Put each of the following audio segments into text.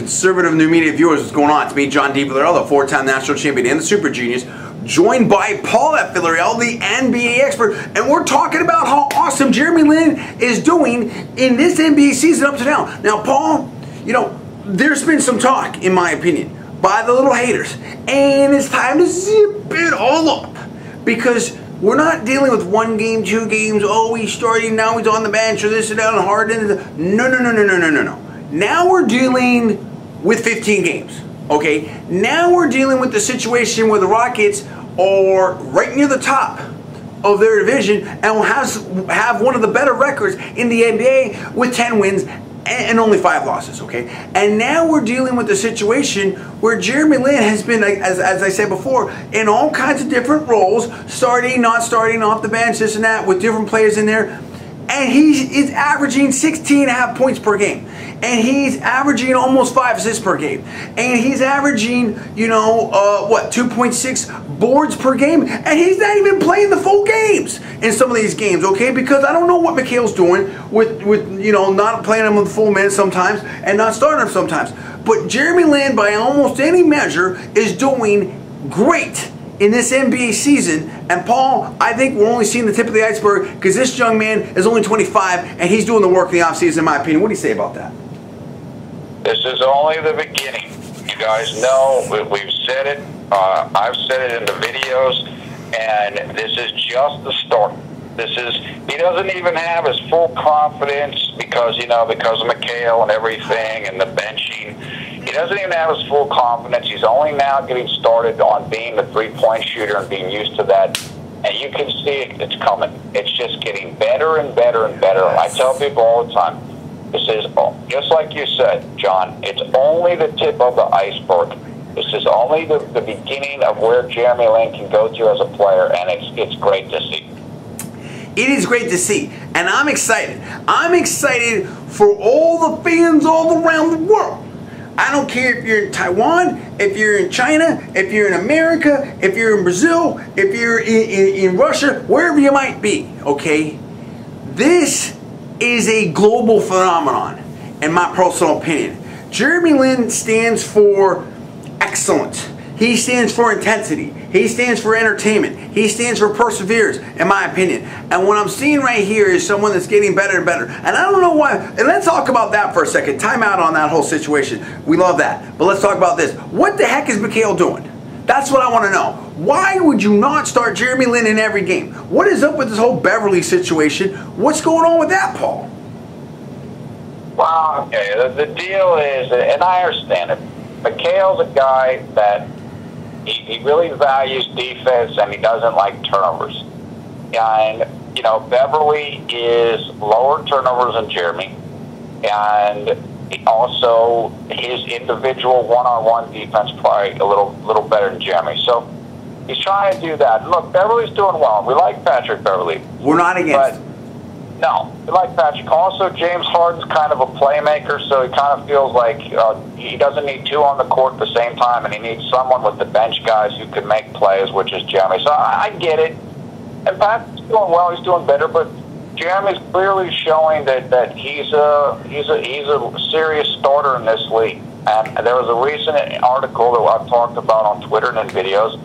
conservative new media viewers, what's going on? It's me, John D. Villarreal, the four-time national champion and the super genius, joined by Paul F. Villarreal, the NBA expert, and we're talking about how awesome Jeremy Lin is doing in this NBA season up to now. Now, Paul, you know, there's been some talk, in my opinion, by the little haters, and it's time to zip it all up, because we're not dealing with 1 game, 2 games, oh, he's starting, now he's on the bench, or this and that, and Harden. No. Now we're dealing with 15 games, okay? Now we're dealing with the situation where the Rockets are right near the top of their division and will have one of the better records in the NBA with 10 wins and only 5 losses, okay? And now we're dealing with the situation where Jeremy Lin has been, as I said before, in all kinds of different roles, starting, not starting, off the bench, this and that, with different players in there. And he is averaging 16.5 points per game. And he's averaging almost 5 assists per game. And he's averaging, you know, 2.6 boards per game. And he's not even playing the full games in some of these games, okay? Because I don't know what Mikhail's doing with you know, not playing him with full minutes sometimes and not starting him sometimes. But Jeremy Lin, by almost any measure, is doing great in this NBA season. And Paul, I think we're only seeing the tip of the iceberg, because this young man is only 25 and he's doing the work in the offseason, in my opinion. What do you say about that? This is only the beginning. You guys know, we've said it, I've said it in the videos, and this is just the start. He doesn't even have his full confidence because, you know, because of Mikhail and everything and the benching. He doesn't even have his full confidence. He's only now getting started on being the three-point shooter and being used to that. And you can see it's coming. It's just getting better and better and better. I tell people all the time, this is, just like you said, John, it's only the tip of the iceberg. This is only the beginning of where Jeremy Lin can go to as a player, and it's great to see. It is great to see, and I'm excited. I'm excited for all the fans all around the world. I don't care if you're in Taiwan, if you're in China, if you're in America, if you're in Brazil, if you're in Russia, wherever you might be, okay? This is a global phenomenon, in my personal opinion. Jeremy Lin stands for excellence. He stands for intensity. He stands for entertainment. He stands for perseverance, in my opinion. And what I'm seeing right here is someone that's getting better and better. And I don't know why. And let's talk about that for a second. Time out on that whole situation. We love that. But let's talk about this. What the heck is Mikhail doing? That's what I want to know. Why would you not start Jeremy Lin in every game? What is up with this whole Beverly situation? What's going on with that, Paul? Well, okay, the deal is, and I understand it, Mikhail's a guy that he really values defense, and he doesn't like turnovers. And, you know, Beverly is lower turnovers than Jeremy, and also his individual one-on-one defense probably a little better than Jeremy. So he's trying to do that. Look, Beverly's doing well. We like Patrick Beverly. We're not against him. No, we like Patrick. Also, James Harden's kind of a playmaker, so he kind of feels like he doesn't need 2 on the court at the same time, and he needs someone with the bench guys who can make plays, which is Jeremy. So I get it. And Patrick's doing well. He's doing better, but Jeremy's clearly showing that he's a serious starter in this league. And there was a recent article that I've talked about on Twitter and in videos.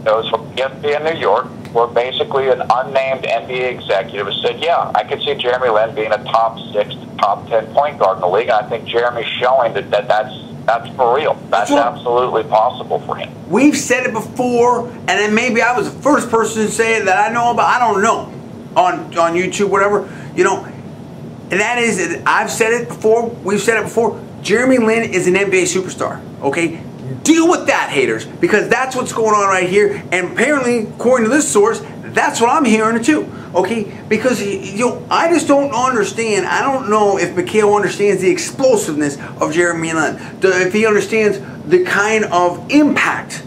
It was from ESPN New York, where basically an unnamed NBA executive said, yeah, I could see Jeremy Lin being a top 6, top 10 point guard in the league. And I think Jeremy's showing that's for real. That's absolutely possible for him. We've said it before, and then maybe I was the first person to say it that I know about. I don't know. On YouTube, whatever, you know. And that is, I've said it before, we've said it before, Jeremy Lin is an NBA superstar, okay? Deal with that, haters, because that's what's going on right here. And apparently, according to this source, that's what I'm hearing too, okay? Because, you know, I just don't understand. I don't know if Mikhail understands the explosiveness of Jeremy Lin, if he understands the kind of impact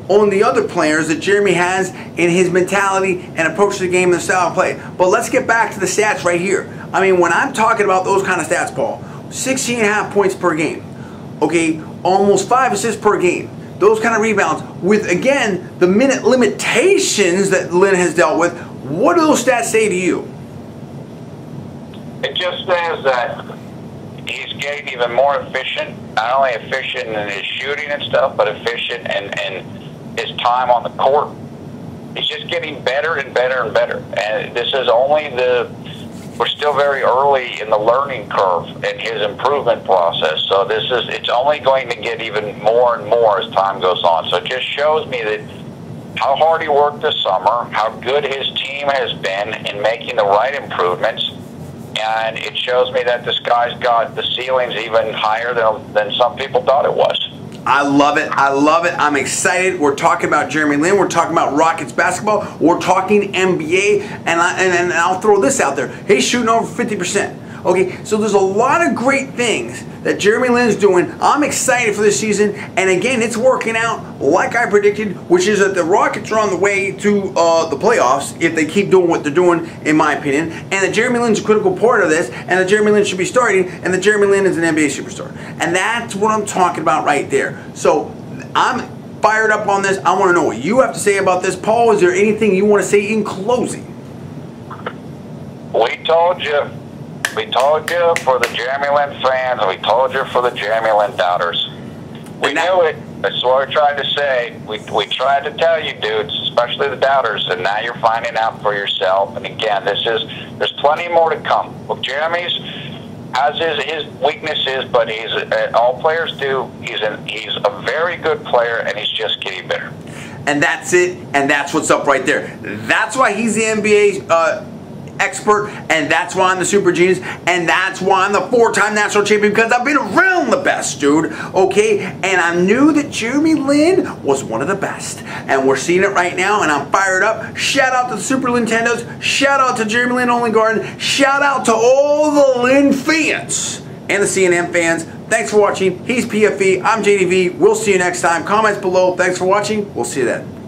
on the other players that Jeremy has in his mentality and approach to the game and the style of play. But let's get back to the stats right here. I mean, when I'm talking about those kind of stats, Paul, 16.5 points per game, okay, almost 5 assists per game, those kind of rebounds, with, again, the minute limitations that Lin has dealt with, what do those stats say to you? It just says that he's getting even more efficient. Not only efficient in his shooting and stuff, but efficient in his time on the court. He's just getting better and better and better. And this is only we're still very early in the learning curve in his improvement process. So it's only going to get even more and more as time goes on. So it just shows me that how hard he worked this summer, how good his team has been in making the right improvements. And it shows me that this guy's got the ceilings even higher than some people thought it was. I love it. I love it. I'm excited. We're talking about Jeremy Lin. We're talking about Rockets basketball. We're talking NBA. And I'll throw this out there. He's shooting over 50%. Okay, so there's a lot of great things that Jeremy Lin's doing. I'm excited for this season. And again, it's working out like I predicted, which is that the Rockets are on the way to the playoffs if they keep doing what they're doing, in my opinion. And that Jeremy Lin's a critical part of this. And that Jeremy Lin should be starting. And that Jeremy Lin is an NBA superstar. And that's what I'm talking about right there. So I'm fired up on this. I want to know what you have to say about this. Paul, is there anything you want to say in closing? We told you. We told you for the Jeremy Lin fans, and we told you for the Jeremy Lin doubters. We knew it. That's what we tried to say. We tried to tell you, dudes, especially the doubters, and now you're finding out for yourself. And again, there's plenty more to come. Well, Jeremy's has his weaknesses, but all players do. He's a very good player, and he's just getting better. And that's it. And that's what's up right there. That's why he's the NBA expert, and that's why I'm the super genius, and that's why I'm the 4-time national champion, because I've been around the best, dude, okay? And I knew that Jeremy Lin was one of the best, and we're seeing it right now, and I'm fired up. Shout out to the Super Nintendos, shout out to Jeremy Lin Only Garden, shout out to all the Lin fans and the CNN fans. Thanks for watching. He's PFV, I'm JDV. We'll see you next time. Comments below. Thanks for watching. We'll see you then.